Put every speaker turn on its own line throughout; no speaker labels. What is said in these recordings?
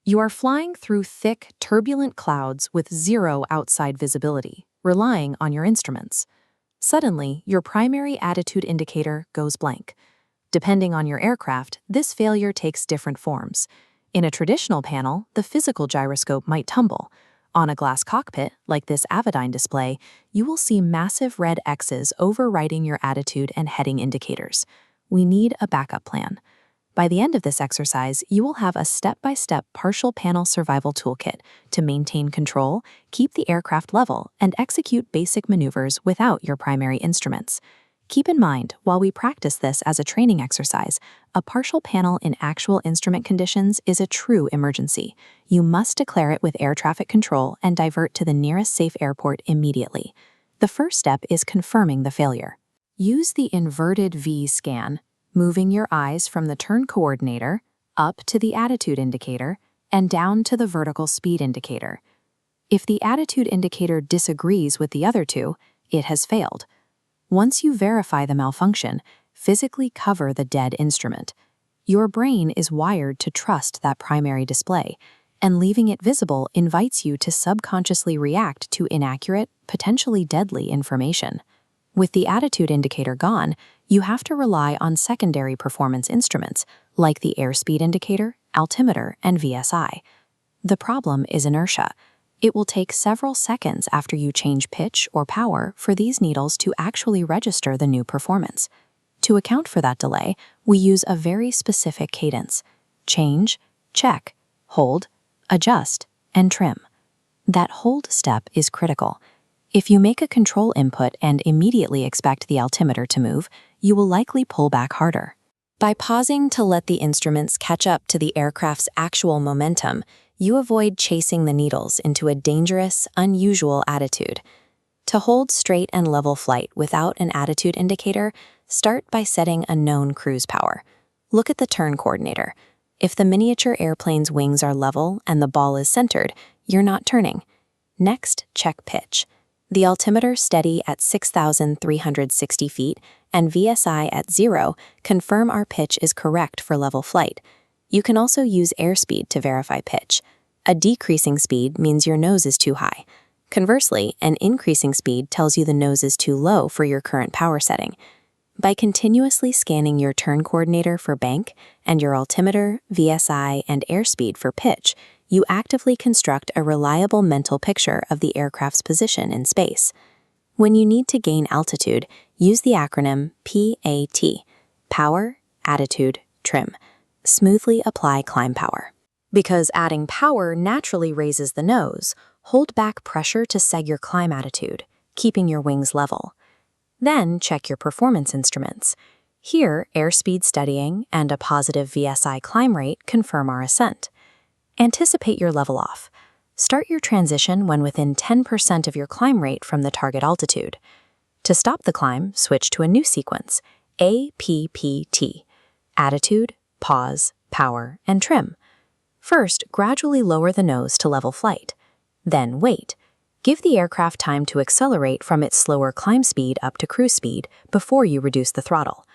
You are flying through thick, turbulent clouds with zero outside visibility, relying on your instruments. Suddenly, your primary attitude indicator goes blank. Depending on your aircraft, this failure takes different forms. In a traditional panel, the physical gyroscope might tumble. On a glass cockpit, like this Avidyne display, you will see massive red X's overriding your attitude and heading indicators. We need a backup plan. By the end of this exercise, you will have a step-by-step partial panel survival toolkit to maintain control, keep the aircraft level, and execute basic maneuvers without your primary instruments. Keep in mind, while we practice this as a training exercise, a partial panel in actual instrument conditions is a true emergency. You must declare it with air traffic control and divert to the nearest safe airport immediately. The first step is confirming the failure. Use the inverted V scan, moving your eyes from the turn coordinator up to the attitude indicator and down to the vertical speed indicator. If the attitude indicator disagrees with the other two, it has failed. Once you verify the malfunction, physically cover the dead instrument. Your brain is wired to trust that primary display, and leaving it visible invites you to subconsciously react to inaccurate, potentially deadly information. With the attitude indicator gone, you have to rely on secondary performance instruments, like the airspeed indicator, altimeter, and VSI. The problem is inertia. It will take several seconds after you change pitch or power for these needles to actually register the new performance. To account for that delay, we use a very specific cadence: change, check, hold, adjust, and trim. That hold step is critical. If you make a control input and immediately expect the altimeter to move, you will likely pull back harder. By pausing to let the instruments catch up to the aircraft's actual momentum, you avoid chasing the needles into a dangerous, unusual attitude. To hold straight and level flight without an attitude indicator, start by setting a known cruise power. Look at the turn coordinator. If the miniature airplane's wings are level and the ball is centered, you're not turning. Next, check pitch. The altimeter steady at 6,360 feet and VSI at 0 confirm our pitch is correct for level flight. You can also use airspeed to verify pitch. A decreasing speed means your nose is too high. Conversely, an increasing speed tells you the nose is too low for your current power setting. By continuously scanning your turn coordinator for bank and your altimeter, VSI, and airspeed for pitch, you actively construct a reliable mental picture of the aircraft's position in space. When you need to gain altitude, use the acronym PAT: Power, Attitude, Trim. Smoothly apply climb power. Because adding power naturally raises the nose, hold back pressure to set your climb attitude, keeping your wings level. Then check your performance instruments. Here, airspeed steadying and a positive VSI climb rate confirm our ascent. Anticipate your level off. Start your transition when within 10% of your climb rate from the target altitude. To stop the climb, switch to a new sequence, APPT: Attitude, Pause, Power, and Trim. First, gradually lower the nose to level flight. Then wait. Give the aircraft time to accelerate from its slower climb speed up to cruise speed before you reduce the throttle.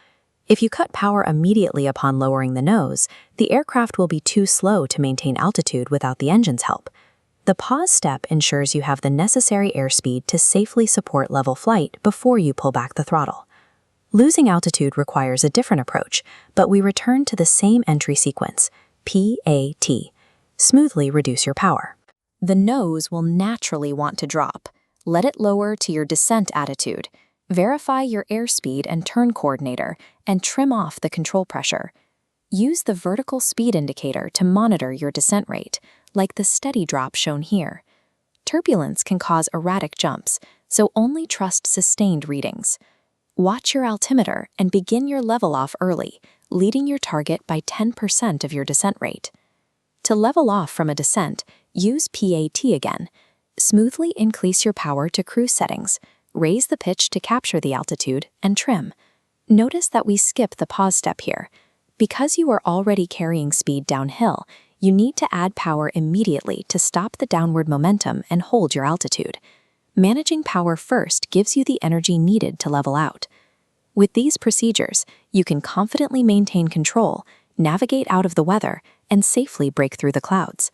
If you cut power immediately upon lowering the nose, the aircraft will be too slow to maintain altitude without the engine's help. The pause step ensures you have the necessary airspeed to safely support level flight before you pull back the throttle. Losing altitude requires a different approach, but we return to the same entry sequence, PAT. Smoothly reduce your power. The nose will naturally want to drop. Let it lower to your descent attitude. Verify your airspeed and turn coordinator, and trim off the control pressure. Use the vertical speed indicator to monitor your descent rate, like the steady drop shown here. Turbulence can cause erratic jumps, so only trust sustained readings. Watch your altimeter and begin your level off early, leading your target by 10% of your descent rate. To level off from a descent, use PAT again. Smoothly increase your power to cruise settings, raise the pitch to capture the altitude, and trim. Notice that we skip the pause step here. Because you are already carrying speed downhill, you need to add power immediately to stop the downward momentum and hold your altitude. Managing power first gives you the energy needed to level out. With these procedures, you can confidently maintain control, navigate out of the weather, and safely break through the clouds.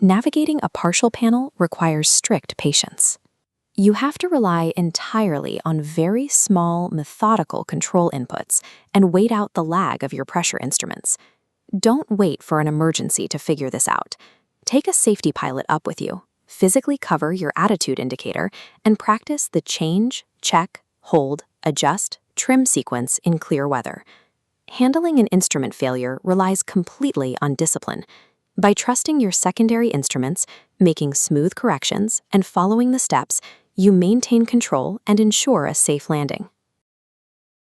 Navigating a partial panel requires strict patience. You have to rely entirely on very small, methodical control inputs and wait out the lag of your pressure instruments. Don't wait for an emergency to figure this out. Take a safety pilot up with you, physically cover your attitude indicator, and practice the change, check, hold, adjust, trim sequence in clear weather. Handling an instrument failure relies completely on discipline. By trusting your secondary instruments, making smooth corrections, and following the steps, you maintain control and ensure a safe landing.